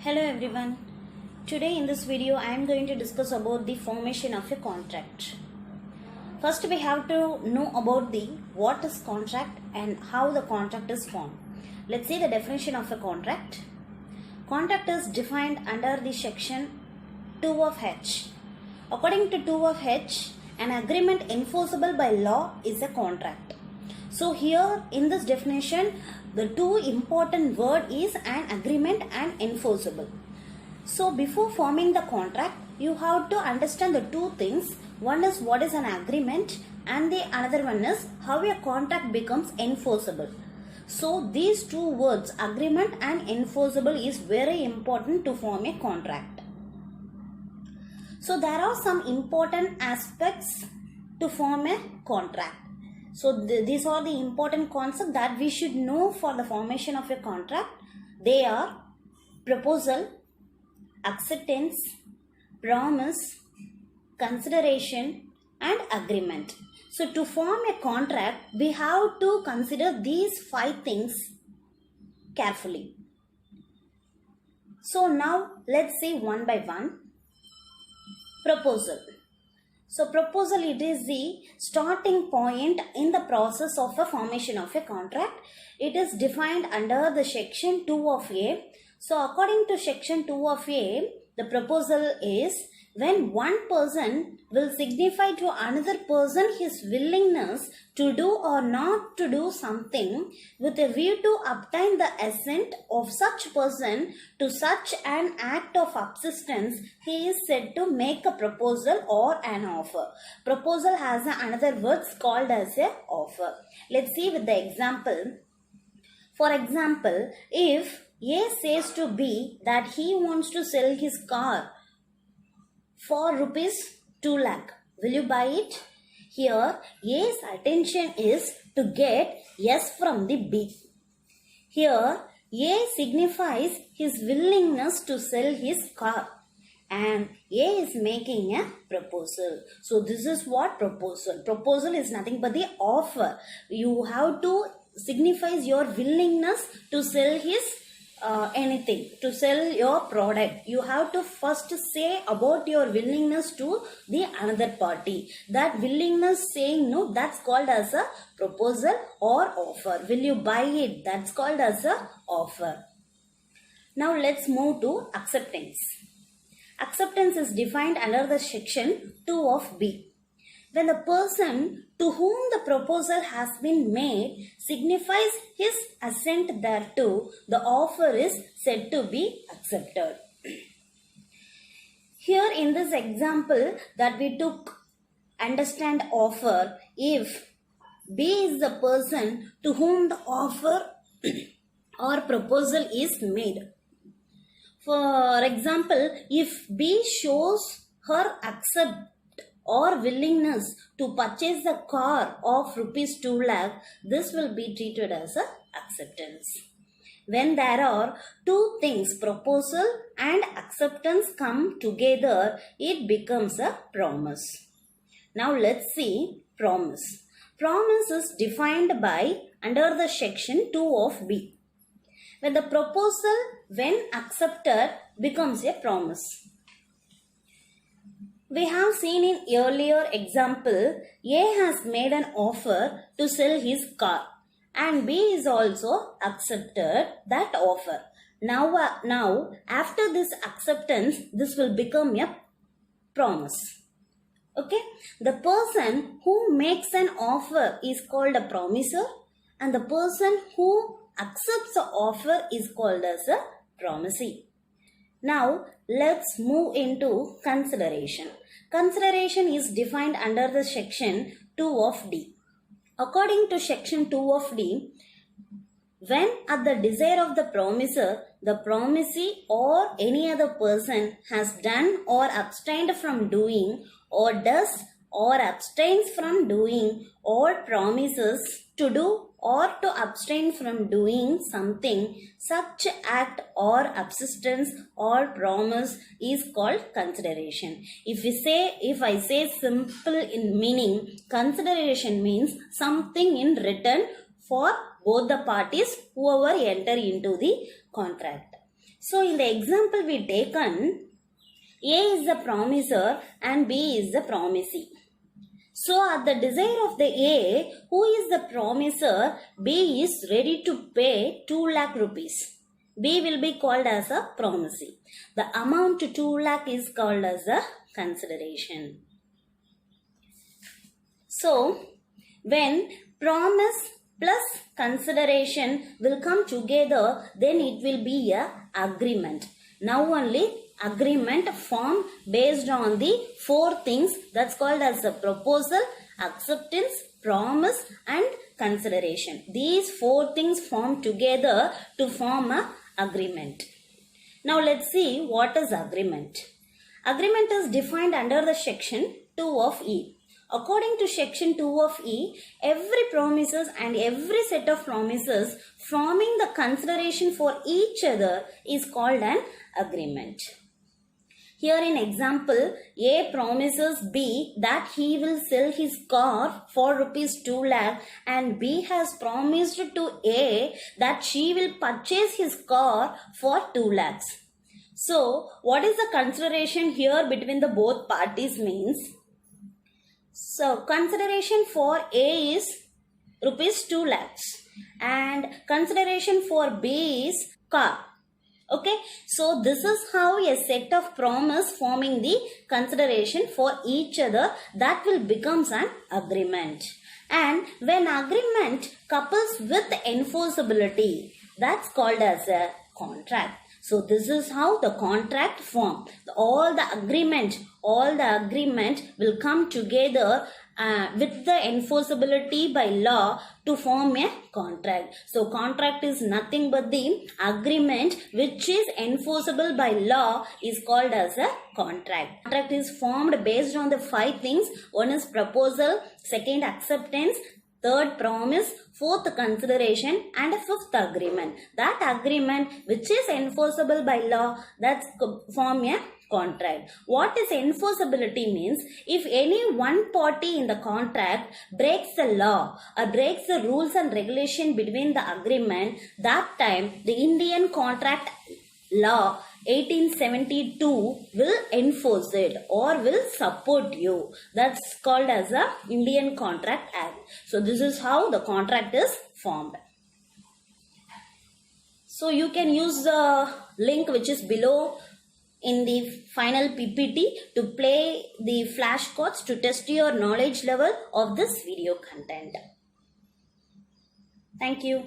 Hello everyone. Today in this video I am going to discuss about the formation of a contract. First we have to know about the what is contract and how the contract is formed. Let's see the definition of a contract. Contract is defined under the section 2 of H. According to 2 of H, an agreement enforceable by law is a contract. So here in this definition, the two important word is an agreement and enforceable. So before forming the contract, you have to understand the two things. One is what is an agreement and the another one is how a contract becomes enforceable. So these two words, agreement and enforceable, is very important to form a contract. So there are some important aspects to form a contract. So these are the important concepts that we should know for the formation of a contract. They are proposal, acceptance, promise, consideration and agreement. So to form a contract, we have to consider these 5 things carefully. So now let's see one by one. Proposal. So proposal, it is the starting point in the process of a formation of a contract. It is defined under the section 2 of A. So according to section 2 of A, the proposal is when one person will signify to another person his willingness to do or not to do something with a view to obtain the assent of such person to such an act of subsistence, he is said to make a proposal or an offer. Proposal has another word called as a offer. Let's see with the example. For example, if A says to B that he wants to sell his car for rupees 2 lakh, will you buy it? Here A's attention is to get yes from the B. Here A signifies his willingness to sell his car and A is making a proposal. So this is what proposal. Proposal is nothing but the offer. You have to signify your willingness to sell his anything, to sell your product. You have to first say about your willingness to the another party. That willingness saying no, that's called as a proposal or offer. Will you buy it? That's called as a offer. Now let's move to acceptance. Acceptance is defined under the section 2 of B. When the person to whom the proposal has been made signifies his assent thereto, the offer is said to be accepted. Here in this example that we took, understand offer, if B is the person to whom the offer or proposal is made. For example, if B shows her accept or willingness to purchase the car of rupees 2 lakh, this will be treated as a acceptance. When there are two things, proposal and acceptance, come together, it becomes a promise. Now let's see promise. Promise is defined by under the section 2 of B. When the proposal, when accepted, becomes a promise. We have seen in earlier example, A has made an offer to sell his car and B is also accepted that offer. Now after this acceptance, this will become a promise. Okay, the person who makes an offer is called a promiser and the person who accepts the offer is called as a promisee. Now let's move into consideration. Consideration is defined under the section 2 of D. According to section 2 of D, when at the desire of the promiser, the promisee or any other person has done or abstained from doing or does or abstains from doing or promises to do or to abstain from doing something, such act or subsistence or promise is called consideration. If I say simple in meaning, consideration means something in return for both the parties whoever enter into the contract. So in the example we taken, A is the promisor and B is the promisee. So at the desire of the A, who is the promisor, B is ready to pay 2 lakh rupees. B will be called as a promisee. The amount 2 lakh is called as a consideration. So when promise plus consideration will come together, then it will be a agreement. Now only agreement formed based on the 4 things that's called as a proposal, acceptance, promise and consideration. These 4 things form together to form a agreement. Now let's see what is agreement. Agreement is defined under the section 2 of E. According to section 2 of E, every promises and every set of promises forming the consideration for each other is called an agreement. Here in example, A promises B that he will sell his car for rupees 2 lakh and B has promised to A that she will purchase his car for 2 lakhs. So, what is the consideration here between the both parties means? So, consideration for A is rupees 2 lakhs and consideration for B is car. Okay, so this is how a set of promise forming the consideration for each other that will becomes an agreement. And when agreement couples with enforceability, that's called as a contract. So this is how the contract form. All the agreement will come together with the enforceability by law to form a contract. So contract is nothing but the agreement which is enforceable by law is called as a contract. Contract is formed based on the 5 things. One is proposal, second acceptance, third promise, fourth consideration and a fifth agreement. That agreement which is enforceable by law, that's form a contract. What is enforceability means? If any one party in the contract breaks the law or breaks the rules and regulation between the agreement, that time the Indian Contract Law 1872 will enforce it or will support you. That's called as a Indian Contract Act. So this is how the contract is formed. So you can use the link which is below in the final PPT to play the flashcards to test your knowledge level of this video content. Thank you.